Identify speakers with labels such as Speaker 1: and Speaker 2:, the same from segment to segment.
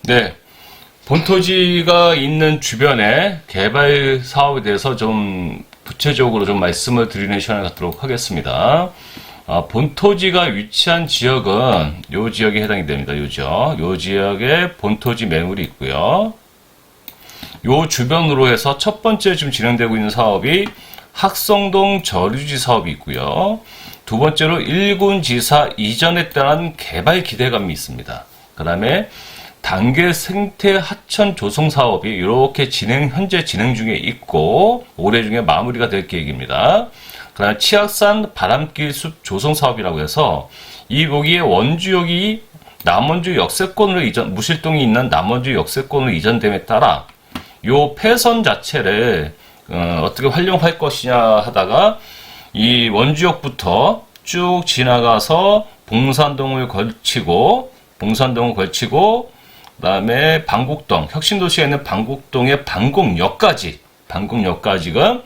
Speaker 1: 네, 본토지가 있는 주변의 개발 사업에 대해서 좀 구체적으로 좀 말씀을 드리는 시간을 갖도록 하겠습니다. 본토지가 위치한 지역은 요 지역에 해당이 됩니다. 요 지역에 본토지 매물이 있고요. 요 주변으로 해서 첫 번째 지금 진행되고 있는 사업이 학성동 저류지 사업이 있고요. 두 번째로 일군지사 이전에 따른 개발 기대감이 있습니다. 그 다음에 단계 생태 하천 조성 사업이 이렇게 현재 진행 중에 있고 올해 중에 마무리가 될 계획입니다. 그 다음에 치악산 바람길 숲 조성 사업이라고 해서 여기에 원주역이 남원주 역세권으로 무실동이 있는 남원주 역세권으로 이전됨에 따라 요 폐선 자체를 어떻게 활용할 것이냐 하다가 이 원주역부터 쭉 지나가서 봉산동을 걸치고 그다음에 방곡동, 혁신도시에 있는 방곡동의 방곡역까지가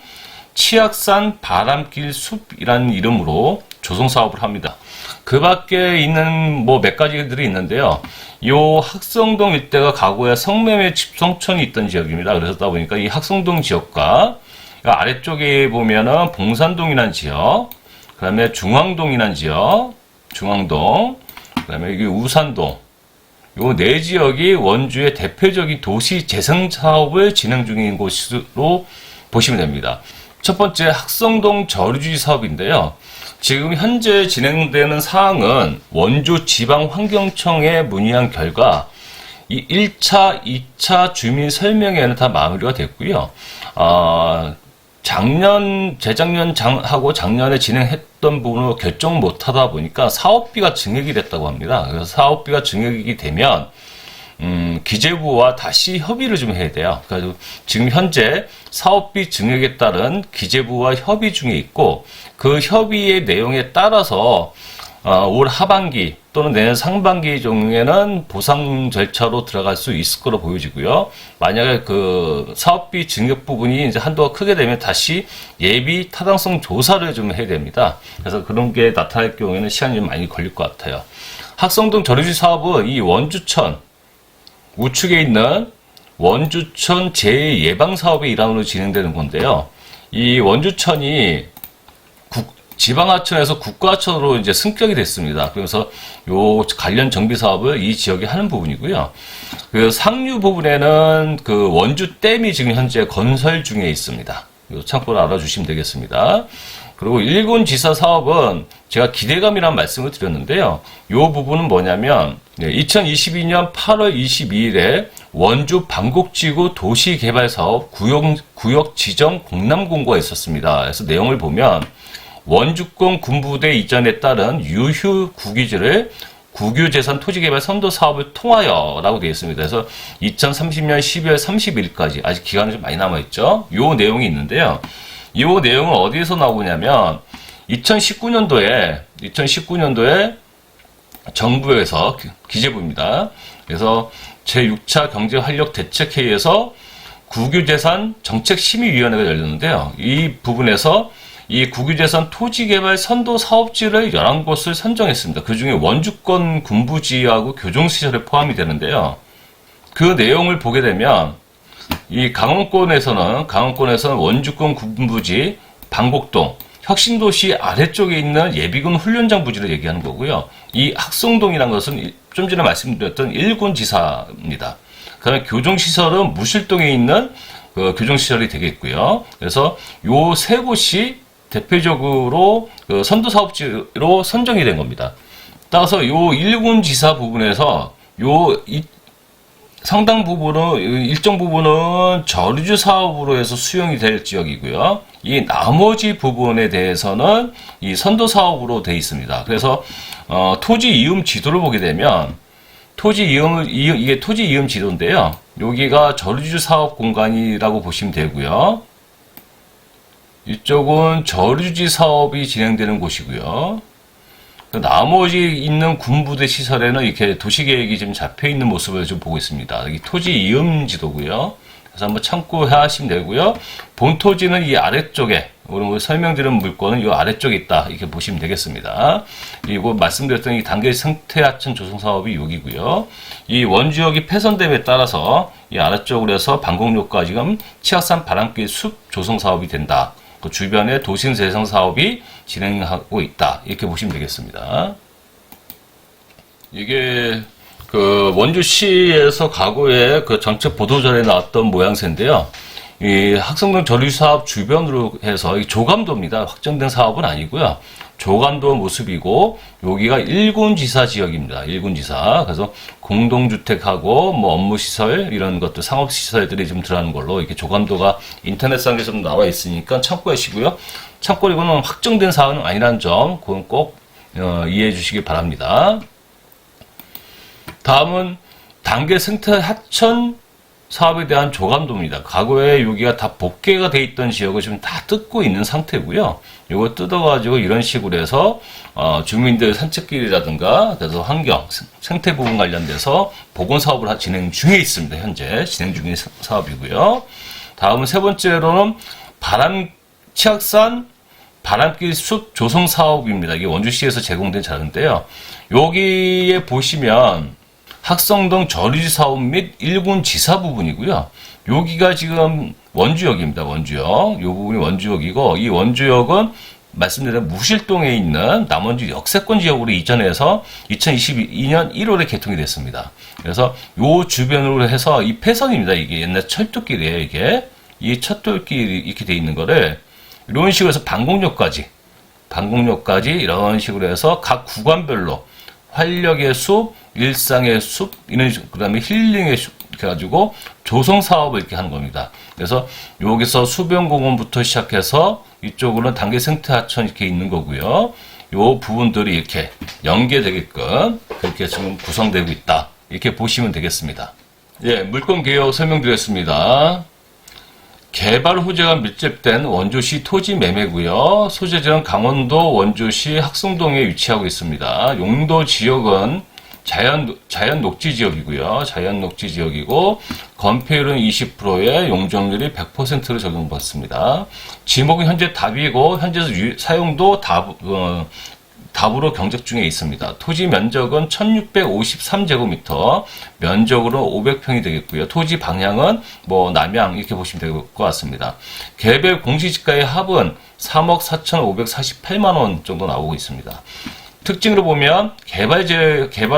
Speaker 1: 치악산 바람길 숲이라는 이름으로 조성 사업을 합니다. 그 밖에 있는 몇 가지들이 있는데요. 요 학성동 일대가 과거에 성매매 집성촌이 있던 지역입니다. 그러다 보니까 이 학성동 지역과 아래쪽에 보면은 봉산동이라는 지역, 그 다음에 중앙동이라는 지역, 그 다음에 여기 우산동, 요 네 지역이 원주의 대표적인 도시 재생 사업을 진행 중인 곳으로 보시면 됩니다. 첫 번째 학성동 저류지 사업인데요. 지금 현재 진행되는 사항은 원주 지방환경청에 문의한 결과 이 1차, 2차 주민 설명회는 다 마무리가 됐고요. 재작년하고 작년에 진행했던 부분을 결정 못하다 보니까 사업비가 증액이 됐다고 합니다. 그래서 사업비가 증액이 되면 기재부와 다시 협의를 좀 해야 돼요. 그래서 지금 현재 사업비 증액에 따른 기재부와 협의 중에 있고 그 협의의 내용에 따라서 올 하반기 또는 내년 상반기 중에는 보상 절차로 들어갈 수 있을 거로 보여지고요. 만약에 그 사업비 증액 부분이 이제 한도가 크게 되면 다시 예비 타당성 조사를 좀 해야 됩니다. 그래서 그런 게 나타날 경우에는 시간이 좀 많이 걸릴 것 같아요. 학성동 저류지 사업은 이 원주천 우측에 있는 원주천 재예방 사업의 일환으로 진행되는 건데요. 이 원주천이 지방하천에서 국가하천으로 이제 승격이 됐습니다. 그래서 요 관련 정비 사업을 이 지역에 하는 부분이고요. 그 상류 부분에는 그 원주 댐이 지금 현재 건설 중에 있습니다. 요 참고로 알아주시면 되겠습니다. 그리고 일군 지사 사업은 제가 기대감이라는 말씀을 드렸는데요. 요 부분은 뭐냐면 2022년 8월 22일에 원주 방곡지구 도시개발사업 구역 지정 공람 공고가 있었습니다. 그래서 내용을 보면 원주권 군부대 이전에 따른 유휴 국유지를 국유재산 토지개발 선도 사업을 통하여 라고 되어 있습니다. 그래서 2030년 12월 30일까지 아직 기간이 좀 많이 남아있죠. 요 내용이 있는데요. 이 내용은 어디에서 나오냐면 2019년도에 정부에서 기재부입니다. 그래서 제6차 경제활력대책회의에서 국유재산 정책심의위원회가 열렸는데요. 이 부분에서 이 국유재산 토지개발 선도 사업지를 11곳을 선정했습니다. 그 중에 원주권 군부지하고 교정시설에 포함이 되는데요. 그 내용을 보게 되면 이 강원권에서는 원주권 군부지, 방곡동, 혁신도시 아래쪽에 있는 예비군 훈련장 부지를 얘기하는 거고요. 이 학성동이라는 것은 좀 전에 말씀드렸던 일군지사입니다. 그다음에 교정시설은 무실동에 있는 그 교정시설이 되겠고요. 그래서 요 세 곳이 대표적으로 그 선도사업지로 선정이 된 겁니다. 따라서 요 일군지사 부분에서 상당 부분은 일정 부분은 저류지 사업으로 해서 수용이 될 지역이고요. 이 나머지 부분에 대해서는 이 선도 사업으로 되어 있습니다. 그래서 토지 이음 지도를 보게 되면 이게 토지 이음 지도인데요. 여기가 저류지 사업 공간이라고 보시면 되고요. 이쪽은 저류지 사업이 진행되는 곳이고요. 나머지 있는 군부대 시설에는 이렇게 도시계획이 좀 잡혀 있는 모습을 좀 보고 있습니다. 여기 토지 이음 지도고요. 그래서 한번 참고하시면 되고요. 본토지는 이 아래쪽에, 오늘 설명드린 물건은 이 아래쪽에 있다. 이렇게 보시면 되겠습니다. 그리고 말씀드렸던 이 단계 생태 하천 조성 사업이 여기고요. 이 원주역이 폐선됨에 따라서 이 아래쪽으로 해서 방곡역까지 지금 치악산 바람길 숲 조성 사업이 된다. 그 주변에 도심 재생 사업이 진행하고 있다. 이렇게 보시면 되겠습니다. 이게 그 원주시에서 과거에 그 정책 보도자료에 나왔던 모양새인데요. 이 학성동 전류 사업 주변으로 해서 이 조감도입니다. 확정된 사업은 아니고요. 조감도 모습이고 여기가 1군 지사 지역입니다. 1군 지사. 그래서 공동주택하고 뭐 업무시설 이런 것들 상업시설들이 좀 들어가는 걸로 이렇게 조감도가 인터넷상에 좀 나와 있으니까 참고하시고요. 참고로 이거는 확정된 사업은 아니라는 점 그건 꼭 이해해 주시기 바랍니다. 다음은 단계 생태 하천 사업에 대한 조감도입니다. 과거에 여기가 다 복개가 돼 있던 지역을 지금 다 뜯고 있는 상태고요. 이거 뜯어가지고 이런 식으로 해서 주민들 산책길이라든가 그래서 환경, 생태 부분 관련돼서 복원 사업을 진행 중에 있습니다. 현재 진행 중인 사업이고요. 다음은 세 번째로는 치악산 바람길 숲 조성 사업입니다. 이게 원주시에서 제공된 자료인데요. 여기에 보시면 학성동 저류지 사업 및 1군 지사 부분이고요. 여기가 지금 원주역입니다. 원주역. 이 부분이 원주역이고 이 원주역은 말씀드린 무실동에 있는 남원주 역세권 지역으로 이전해서 2022년 1월에 개통이 됐습니다. 그래서 이 주변으로 해서 이 폐선입니다. 이게 옛날 철도길이에요. 이게 이 철도길이 이렇게 돼 있는 거를 이런 식으로 해서 방곡역까지 이런 식으로 해서 각 구간별로 활력의 숲, 일상의 숲, 이런 식으로, 그 다음에 힐링의 숲, 이렇게 해가지고 조성 사업을 이렇게 하는 겁니다. 그래서 여기서 수변공원부터 시작해서 이쪽으로는 단계 생태하천 이렇게 있는 거고요. 요 부분들이 이렇게 연계되게끔 그렇게 지금 구성되고 있다. 이렇게 보시면 되겠습니다. 예, 물건 개요 설명드렸습니다. 개발 호재가 밀집된 원주시 토지 매매고요. 소재지는 강원도 원주시 학성동에 위치하고 있습니다. 용도 지역은 자연 녹지 지역이고요. 자연 녹지 지역이고 건폐율은 20%에 용적률이 100%로 적용받습니다. 지목은 현재 답이고 현재 사용도 답으로 경적 중에 있습니다. 토지 면적은 1653제곱미터, 면적으로 500평이 되겠고요. 토지 방향은 뭐 남향 이렇게 보시면 될 것 같습니다. 개별 공시지가의 합은 3억 4,548만 원 정도 나오고 있습니다. 특징으로 보면 개발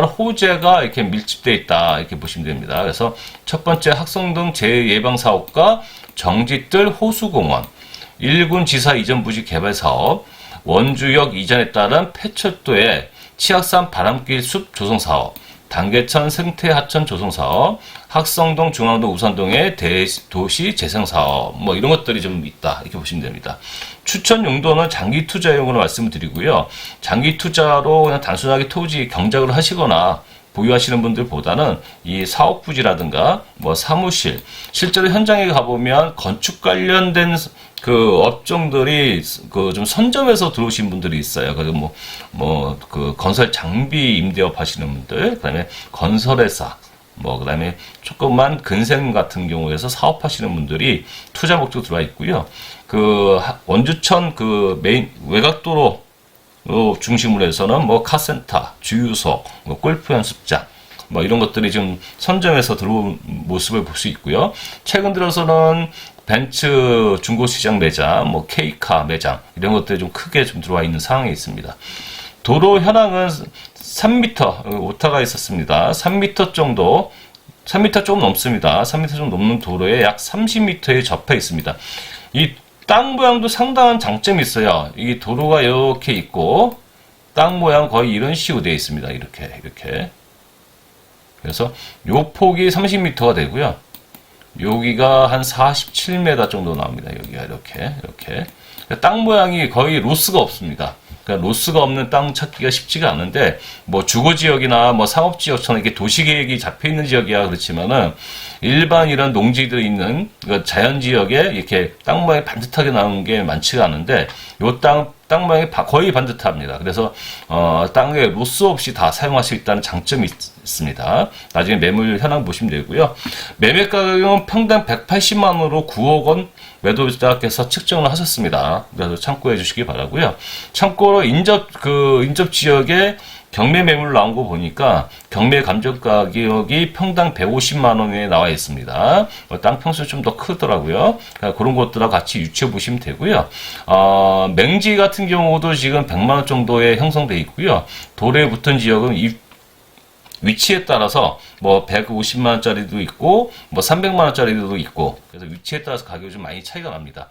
Speaker 1: 호재가 이렇게 밀집되어 있다 이렇게 보시면 됩니다. 그래서 첫 번째 학성동 재예방사업과 정지뜰 호수공원, 1군 지사 이전 부지 개발 사업, 원주역 이전에 따른 폐철도의 치악산 바람길 숲 조성 사업, 단계천 생태하천 조성 사업, 학성동 중앙동 우산동의 대도시 재생 사업, 뭐 이런 것들이 좀 있다 이렇게 보시면 됩니다. 추천 용도는 장기 투자용으로 말씀을 드리고요. 장기 투자로 그냥 단순하게 토지 경작을 하시거나 보유하시는 분들보다는 이 사업 부지라든가 뭐 사무실, 실제로 현장에 가보면 건축 관련된 그 업종들이 그 좀 선점해서 들어오신 분들이 있어요. 그리고 그 건설 장비 임대업 하시는 분들, 그다음에 건설회사, 그다음에 조그만 근생 같은 경우에서 사업하시는 분들이 투자 목적으로 들어와 있고요. 그 원주천 그 메인 외곽도로 중심으로 해서는 카센터, 주유소, 골프 연습장, 이런 것들이 좀 선점해서 들어온 모습을 볼 수 있고요. 최근 들어서는 벤츠 중고시장 매장, K카 매장, 이런 것들이 좀 크게 좀 들어와 있는 상황이 있습니다. 도로 현황은 3m, 오타가 있었습니다. 3m 정도, 3m 조금 넘습니다. 3m 좀 넘는 도로에 약 30m에 접해 있습니다. 이 땅 모양도 상당한 장점이 있어요. 이 도로가 이렇게 있고, 땅 모양 거의 이런 식으로 되어 있습니다. 이렇게. 그래서 요 폭이 30m가 되고요. 여기가 한 47m 정도 나옵니다. 여기가 이렇게. 땅 모양이 거의 로스가 없습니다. 그러니까 로스가 없는 땅 찾기가 쉽지가 않은데, 주거지역이나 상업지역처럼 이렇게 도시계획이 잡혀있는 지역이야 그렇지만은, 일반 이런 농지들이 있는 자연지역에 이렇게 땅 모양이 반듯하게 나오는 게 많지가 않은데, 요 땅 땅 모양이 거의 반듯합니다. 그래서 땅에 로스 없이 다 사용할 수 있다는 장점이 있습니다. 나중에 매물 현황 보시면 되고요. 매매 가격은 평당 180만 원으로 9억 원 매도자께서 측정을 하셨습니다. 그래서 참고해 주시기 바라고요. 참고로 인접 지역에 경매 매물 나온 거 보니까 경매 감정 가격이 평당 150만 원에 나와 있습니다. 땅 평수 좀 더 크더라고요. 그러니까 그런 것들하고 같이 유추해 보시면 되고요. 맹지 같은 경우도 지금 100만 원 정도에 형성돼 있고요. 돌에 붙은 지역은 위치에 따라서 뭐 150만 원짜리도 있고 뭐 300만 원짜리도 있고, 그래서 위치에 따라서 가격이 좀 많이 차이가 납니다.